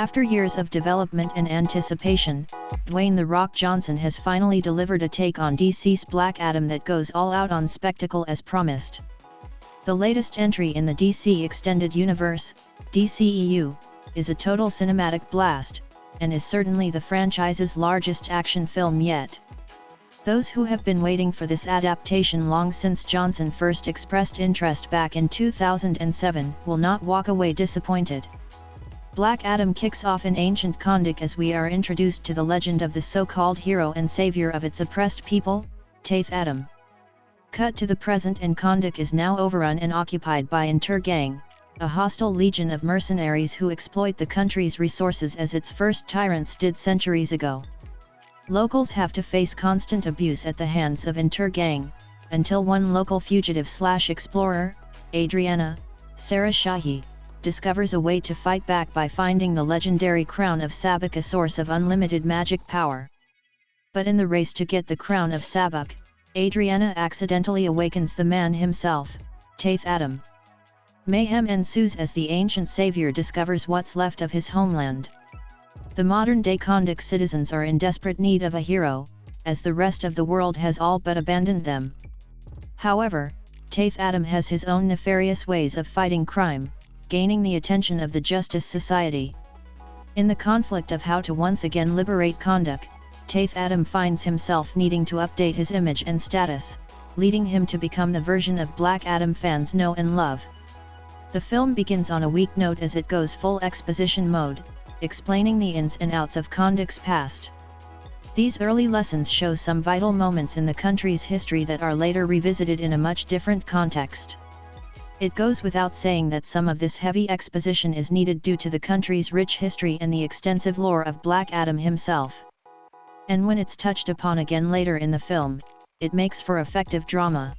After years of development and anticipation, Dwayne "The Rock" Johnson has finally delivered a take on DC's Black Adam that goes all out on spectacle as promised. The latest entry in the DC Extended Universe, DCEU, is a total cinematic blast, and is certainly the franchise's largest action film yet. Those who have been waiting for this adaptation long since Johnson first expressed interest back in 2007 will not walk away disappointed. Black Adam kicks off in ancient Kahndaq as we are introduced to the legend of the so-called hero and savior of its oppressed people, Taith Adam. Cut to the present and Kahndaq is now overrun and occupied by Inter Gang, a hostile legion of mercenaries who exploit the country's resources as its first tyrants did centuries ago. Locals have to face constant abuse at the hands of Inter Gang, until one local fugitive/explorer, Adriana, Sarah Shahi, discovers a way to fight back by finding the legendary crown of Sabak, a source of unlimited magic power. But in the race to get the crown of Sabak, Adriana accidentally awakens the man himself, Taith Adam. Mayhem ensues as the ancient savior discovers what's left of his homeland. The modern-day Kahndaq citizens are in desperate need of a hero, as the rest of the world has all but abandoned them. However, Taith Adam has his own nefarious ways of fighting crime, gaining the attention of the Justice Society. In the conflict of how to once again liberate Kahndaq, Taith Adam finds himself needing to update his image and status, leading him to become the version of Black Adam fans know and love. The film begins on a weak note as it goes full exposition mode, explaining the ins and outs of Kahndaq's past. These early lessons show some vital moments in the country's history that are later revisited in a much different context. It goes without saying that some of this heavy exposition is needed due to the country's rich history and the extensive lore of Black Adam himself. And when it's touched upon again later in the film, it makes for effective drama.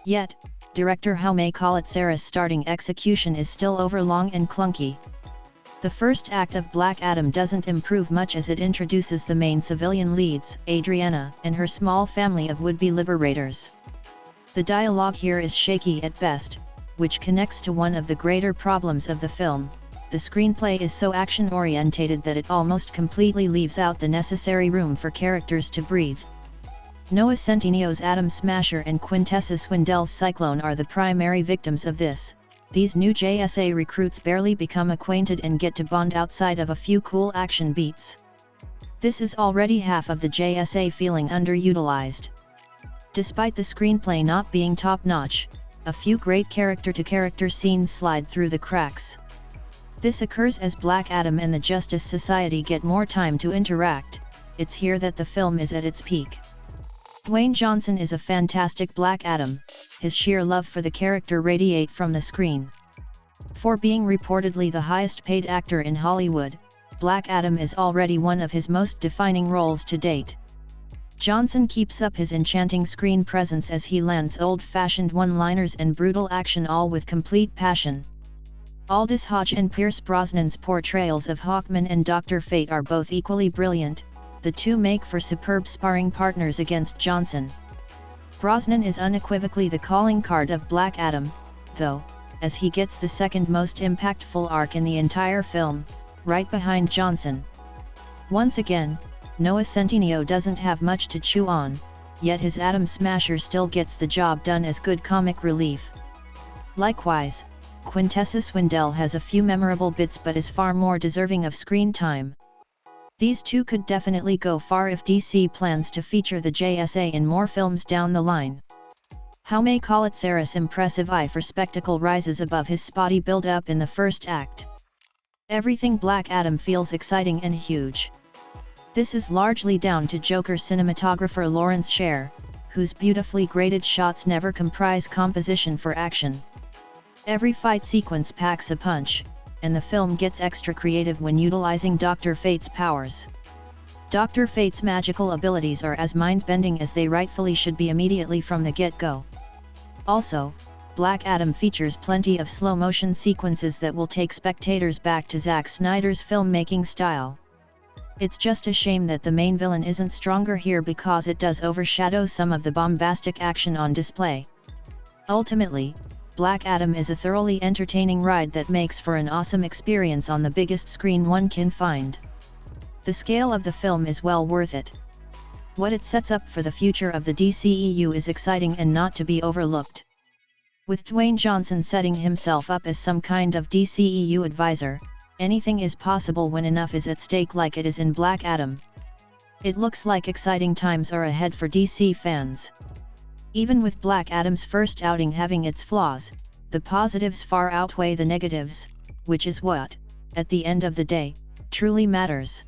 Yet, director Jaume Collet-Serra's starting execution is still overlong and clunky. The first act of Black Adam doesn't improve much as it introduces the main civilian leads, Adriana, and her small family of would-be liberators. The dialogue here is shaky at best, which connects to one of the greater problems of the film. The screenplay is so action-orientated that it almost completely leaves out the necessary room for characters to breathe. Noah Centineo's Atom Smasher and Quintessa Swindell's Cyclone are the primary victims of this. These new JSA recruits barely become acquainted and get to bond outside of a few cool action beats. This is already half of the JSA feeling underutilized. Despite the screenplay not being top-notch, a few great character-to-character scenes slide through the cracks. This occurs as Black Adam and the Justice Society get more time to interact. It's here that the film is at its peak. Dwayne Johnson is a fantastic Black Adam, his sheer love for the character radiate from the screen. For being reportedly the highest-paid actor in Hollywood, Black Adam is already one of his most defining roles to date. Johnson keeps up his enchanting screen presence as he lands old-fashioned one-liners and brutal action all with complete passion. Aldous Hodge and Pierce Brosnan's portrayals of Hawkman and Dr. Fate are both equally brilliant. The two make for superb sparring partners against Johnson. Brosnan is unequivocally the calling card of Black Adam, though, as he gets the second most impactful arc in the entire film, right behind Johnson. Once again, Noah Centineo doesn't have much to chew on, yet his Atom Smasher still gets the job done as good comic relief. Likewise, Quintessa Swindell has a few memorable bits but is far more deserving of screen time. These two could definitely go far if DC plans to feature the JSA in more films down the line. Jaume Collet-Serra's impressive eye for spectacle rises above his spotty build-up in the first act. Everything Black Adam feels exciting and huge. This is largely down to Joker cinematographer Lawrence Sher, whose beautifully graded shots never comprise composition for action. Every fight sequence packs a punch, and the film gets extra creative when utilizing Dr. Fate's powers. Dr. Fate's magical abilities are as mind-bending as they rightfully should be immediately from the get-go. Also, Black Adam features plenty of slow-motion sequences that will take spectators back to Zack Snyder's filmmaking style. It's just a shame that the main villain isn't stronger here because it does overshadow some of the bombastic action on display. Ultimately, Black Adam is a thoroughly entertaining ride that makes for an awesome experience on the biggest screen one can find. The scale of the film is well worth it. What it sets up for the future of the DCEU is exciting and not to be overlooked. With Dwayne Johnson setting himself up as some kind of DCEU advisor, anything is possible when enough is at stake like it is in Black Adam. It looks like exciting times are ahead for DC fans. Even with Black Adam's first outing having its flaws, the positives far outweigh the negatives, which is what, at the end of the day, truly matters.